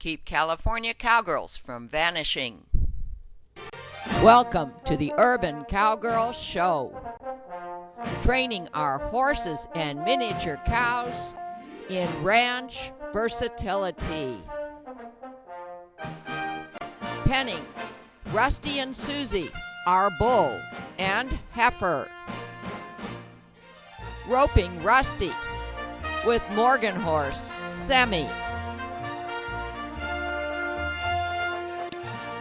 Keep California cowgirls from vanishing. Welcome to the Urban Cowgirl Show. Training our horses and miniature cows in ranch versatility. Penning Rusty and Susie, our bull and heifer. Roping Rusty with Morgan horse, Semi.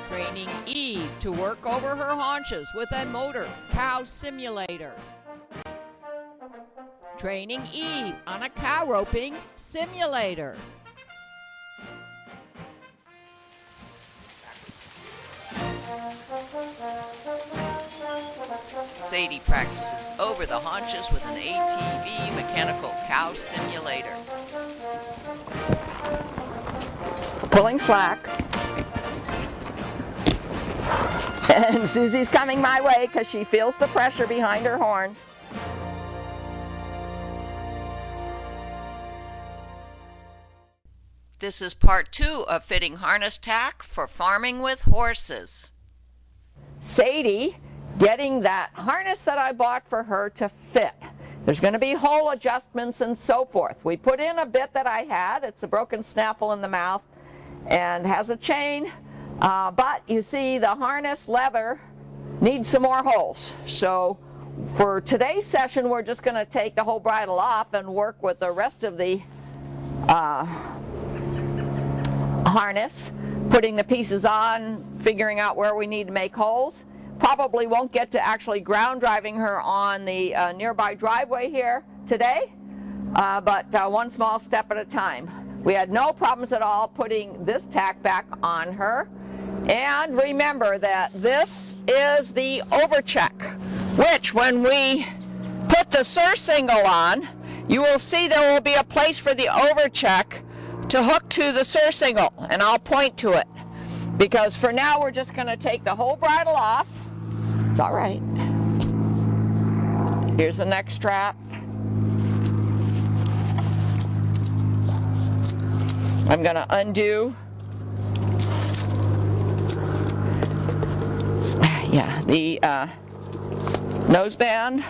Training Eve to work over her haunches with a motor cow simulator. Training Eve on a cow roping simulator. Sadie practices over the haunches with an ATV mechanical cow simulator. Pulling slack. And Susie's coming my way because she feels the pressure behind her horns. This is part 2 of fitting harness tack for farming with horses. Sadie getting that harness that I bought for her to fit. There's going to be hole adjustments and so forth. We put in a bit that I had. It's a broken snaffle in the mouth and has a chain. But you see the harness leather needs some more holes. So for today's session we're just going to take the whole bridle off and work with the rest of the harness, putting the pieces on, figuring out where we need to make holes. Probably won't get to actually ground driving her on the nearby driveway here today, but one small step at a time. We had no problems at all putting this tack back on her. And remember that this is the overcheck, which when we put the surcingle on, you will see there will be a place for the overcheck to hook to the surcingle, and I'll point to it. Because for now we're just going to take the whole bridle off. It's all right. Here's the next strap. I'm going to undo the noseband.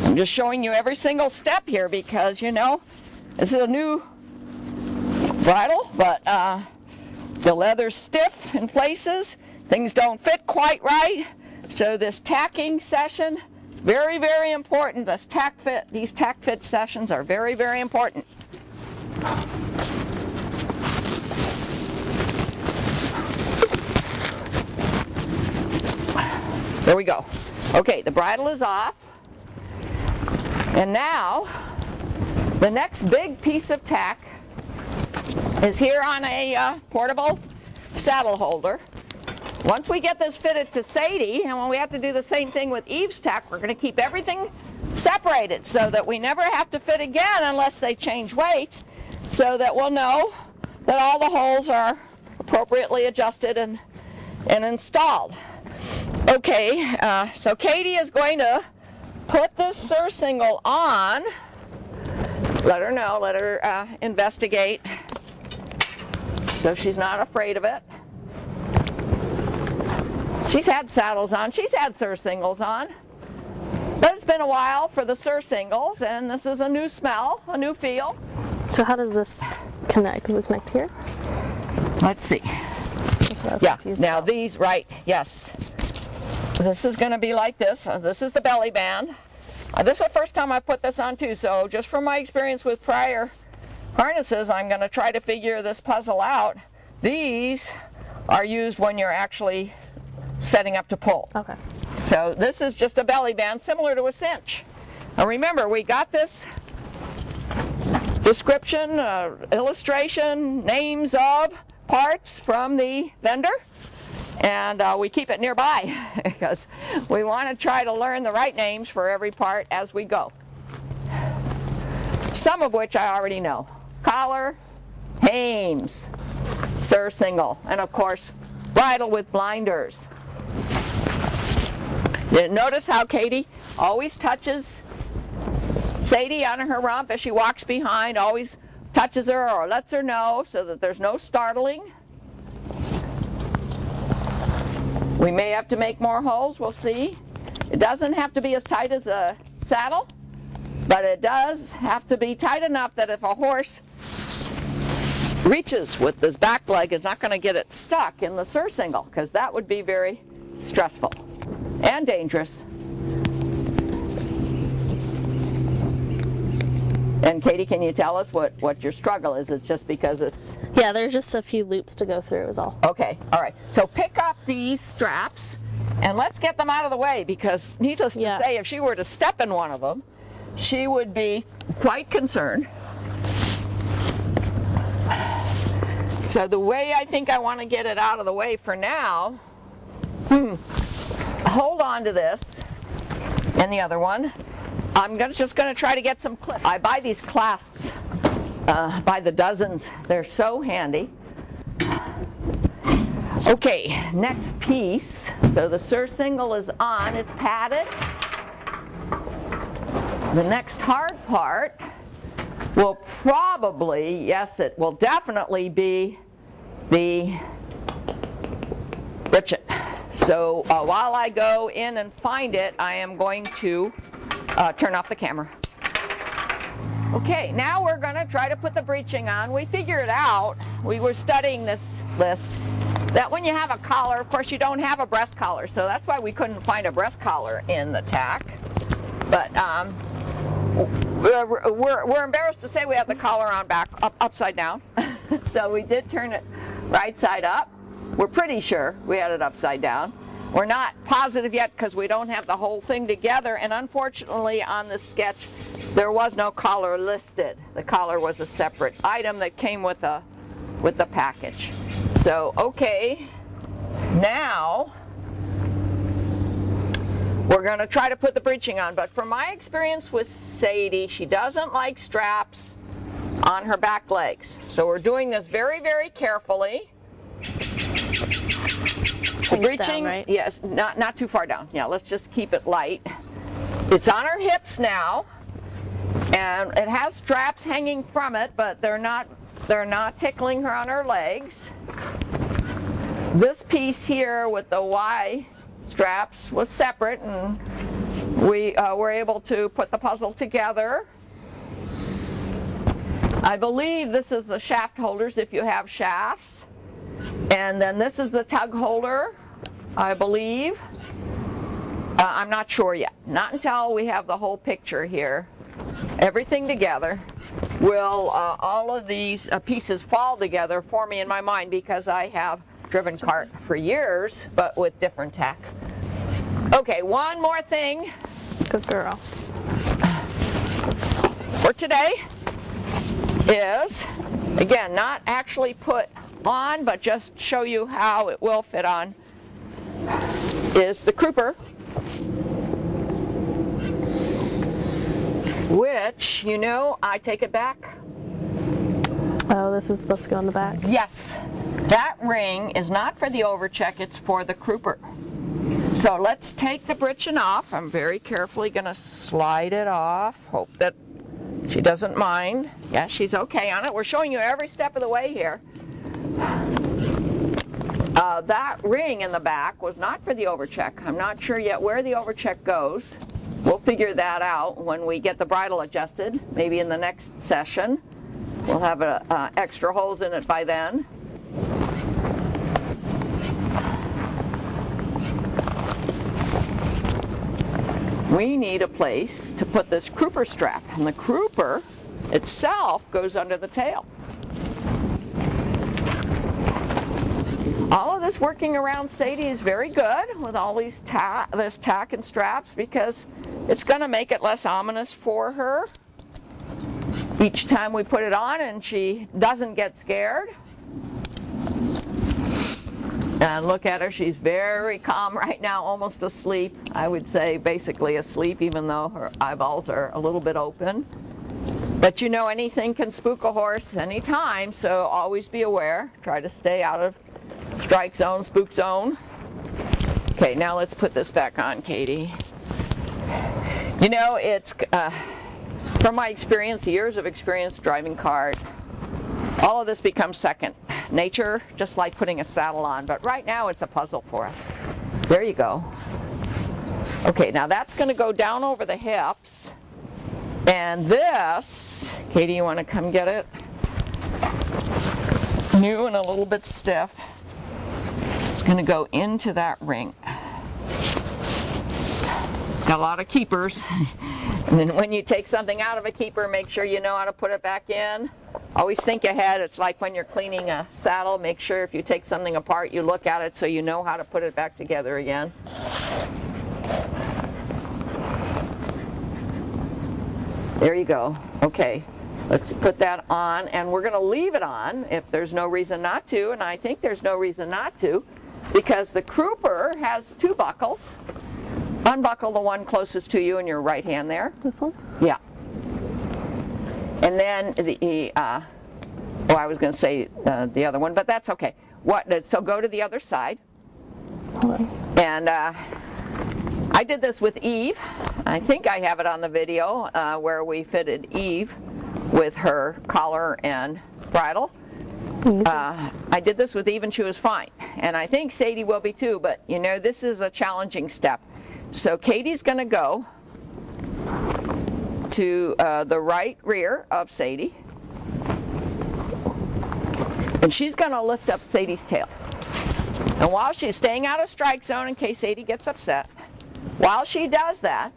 I'm just showing you every single step here because, you know, this is a new bridle, but the leather's stiff in places. Things don't fit quite right. So this tacking session, very, very important. These tack fit sessions are very, very important. There we go. Okay, the bridle is off. And now, the next big piece of tack is here on a portable saddle holder. Once we get this fitted to Sadie, and when we have to do the same thing with Eve's tack, we're going to keep everything separated so that we never have to fit again unless they change weights, so that we'll know that all the holes are appropriately adjusted and installed. Okay, so Katie is going to put this surcingle on. Let her know, let her investigate, so she's not afraid of it. She's had saddles on, she's had surcingles on, but it's been a while for the surcingles, and this is a new smell, a new feel. So how does this connect? Does it connect here? Let's see. That's what I was confused now about. these, right, yes. This is going to be like this. This is the belly band. This is the first time I put this on too, so just from my experience with prior harnesses, I'm going to try to figure this puzzle out. These are used when you're actually setting up to pull. Okay. So this is just a belly band similar to a cinch. Now remember, we got this description, illustration, names of parts from the vendor, and we keep it nearby because we want to try to learn the right names for every part as we go. Some of which I already know. Collar, hames, surcingle, and of course bridle with blinders. You notice how Katie always touches Sadie on her rump as she walks behind always touches her or lets her know so that there's no startling. We may have to make more holes, we'll see. It doesn't have to be as tight as a saddle, but it does have to be tight enough that if a horse reaches with this back leg, it's not going to get it stuck in the surcingle, because that would be very stressful and dangerous. And Katie, can you tell us what your struggle is? It's just because it's... Yeah, there's just a few loops to go through is all. Okay, all right. So pick up these straps and let's get them out of the way, because needless to say, if she were to step in one of them, she would be quite concerned. So the way I think I want to get it out of the way for now, hold on to this and the other one. I'm just going to try to get some clips. I buy these clasps by the dozens. They're so handy. Okay, next piece. So the surcingle is on. It's padded. The next hard part will probably, yes, it will definitely be the britchet. So while I go in and find it, I am going to turn off the camera. Okay, now we're going to try to put the breeching on. We figured out, we were studying this list, that when you have a collar, of course you don't have a breast collar, so that's why we couldn't find a breast collar in the Tack. But we're embarrassed to say we have the collar on upside down. So we did turn it right side up. We're pretty sure we had it upside down. We're not positive yet because we don't have the whole thing together, and unfortunately on this sketch there was no collar listed. The collar was a separate item that came with the package. So okay, now we're going to try to put the breeching on, but from my experience with Sadie, she doesn't like straps on her back legs. So we're doing this very, very carefully. Breeching, right? Yes, not too far down. Yeah, let's just keep it light. It's on her hips now, and it has straps hanging from it, but they're not tickling her on her legs. This piece here with the Y straps was separate, and we were able to put the puzzle together. I believe this is the shaft holders if you have shafts. And then this is the tug holder, I believe. I'm not sure yet. Not until we have the whole picture here. Everything together. Will all of these pieces fall together for me in my mind, because I have driven cart for years, but with different tack. Okay, one more thing. Good girl. For today is, again, not actually put on, but just show you how it will fit on, is the crooper, which, you know, I take it back. Oh, this is supposed to go in the back? Yes. That ring is not for the overcheck, it's for the crooper. So let's take the breeching off. I'm very carefully going to slide it off. Hope that she doesn't mind. Yeah, she's okay on it. We're showing you every step of the way here. That ring in the back was not for the overcheck. I'm not sure yet where the overcheck goes. We'll figure that out when we get the bridle adjusted, maybe in the next session. We'll have extra holes in it by then. We need a place to put this crooper strap, and the crooper itself goes under the tail. All of this working around Sadie is very good with all these this tack and straps, because it's going to make it less ominous for her each time we put it on, and she doesn't get scared. And look at her, she's very calm right now, almost asleep. I would say basically asleep, even though her eyeballs are a little bit open. But you know, anything can spook a horse anytime, so always be aware. Try to stay out of strike zone, spook zone. Okay, now let's put this back on, Katie. You know, it's From my experience, years of experience driving cart, all of this becomes second nature, just like putting a saddle on. But right now it's a puzzle for us. There you go. Okay, now that's going to go down over the hips. And this, Katie, you want to come get it? New and a little bit stiff. It's going to go into that ring. Got a lot of keepers. And then when you take something out of a keeper, make sure you know how to put it back in. Always think ahead. It's like when you're cleaning a saddle. Make sure if you take something apart, you look at it so you know how to put it back together again. There you go. Okay, let's put that on, and we're going to leave it on if there's no reason not to, and I think there's no reason not to, because the crupper has two buckles. Unbuckle the one closest to you in your right hand there. This one? Yeah. And then the, I was going to say the other one, but that's okay. So go to the other side. Hold on. And I did this with Eve. I think I have it on the video where we fitted Eve with her collar and bridle. I did this with Eve and she was fine. And I think Sadie will be too, but you know, this is a challenging step. So Katie's going to go to the right rear of Sadie. And she's going to lift up Sadie's tail. And while she's staying out of strike zone in case Sadie gets upset, while she does that,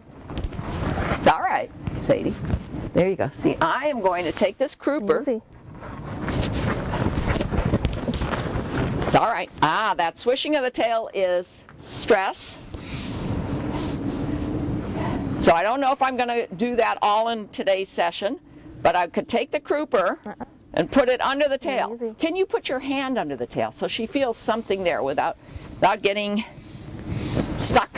it's all right, Sadie. There you go. See, I am going to take this crupper. Easy. It's all right. That swishing of the tail is stress. So I don't know if I'm going to do that all in today's session, but I could take the crupper and put it under the tail. Easy. Can you put your hand under the tail so she feels something there without getting stuck?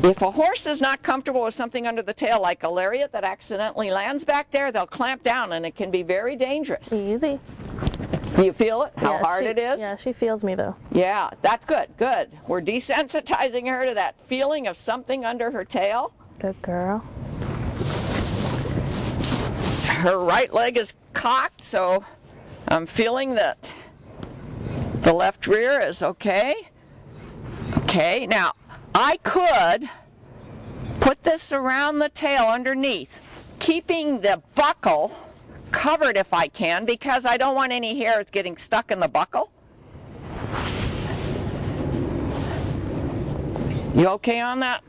If a horse is not comfortable with something under the tail, like a lariat that accidentally lands back there, they'll clamp down and it can be very dangerous. Easy. Do you feel it? How Yeah, hard it is? Yeah, she feels me though. Yeah, that's good, good. We're desensitizing her to that feeling of something under her tail. Good girl. Her right leg is cocked, so I'm feeling that the left rear is okay. Okay, now I could put this around the tail underneath, keeping the buckle covered if I can, because I don't want any hairs getting stuck in the buckle. You okay on that?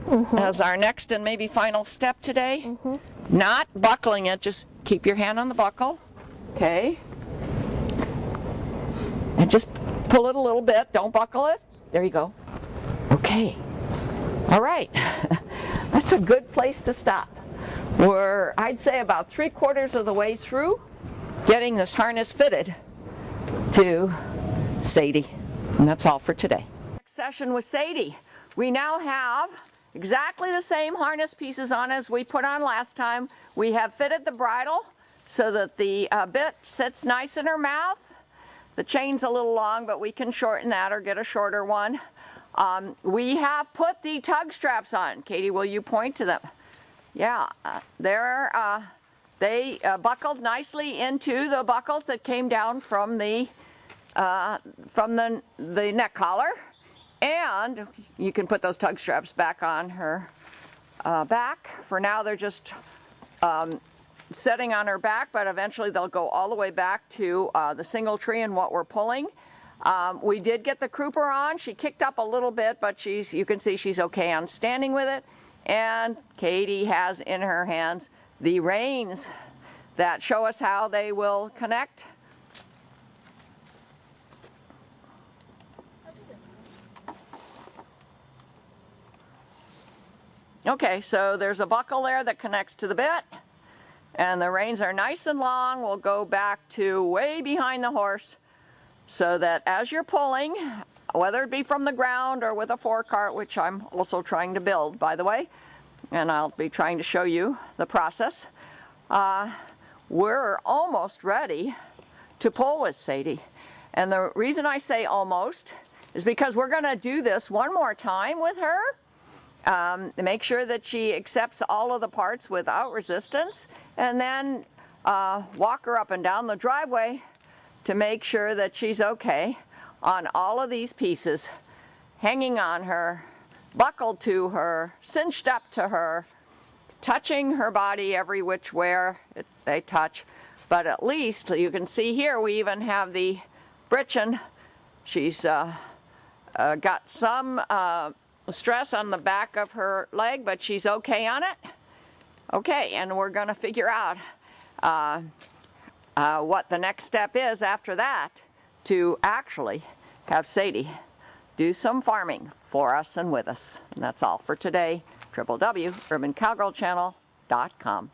Mm-hmm. As our next and maybe final step today? Mm-hmm. Not buckling it, just keep your hand on the buckle, okay? And just pull it a little bit, don't buckle it. There you go. Okay. All right. That's a good place to stop. We're, I'd say, about 3/4 of the way through getting this harness fitted to Sadie. And that's all for today. Next session with Sadie. We now have exactly the same harness pieces on as we put on last time. We have fitted the bridle so that the bit sits nice in her mouth. The chain's a little long, but we can shorten that or get a shorter one. We have put the tug straps on. Katie, will you point to them? Yeah, they buckled nicely into the buckles that came down from the neck collar. And you can put those tug straps back on her back. For now, they're just setting on her back, but eventually they'll go all the way back to the single tree and what we're pulling. We did get the crupper on. She kicked up a little bit, but you can see she's okay on standing with it. And Katie has in her hands the reins that show us how they will connect. Okay, so there's a buckle there that connects to the bit, and the reins are nice and long. We'll go back to way behind the horse so that as you're pulling, whether it be from the ground or with a forecart, which I'm also trying to build, by the way, and I'll be trying to show you the process, we're almost ready to pull with Sadie. And the reason I say almost is because we're going to do this one more time with her. Make sure that she accepts all of the parts without resistance, and then walk her up and down the driveway to make sure that she's okay on all of these pieces, hanging on her, buckled to her, cinched up to her, touching her body every which way they touch. But at least you can see here we even have the britchin. She's got some stress on the back of her leg, but she's okay on it. Okay, and we're going to figure out what the next step is after that to actually have Sadie do some farming for us and with us. And that's all for today. www.urbancowgirlchannel.com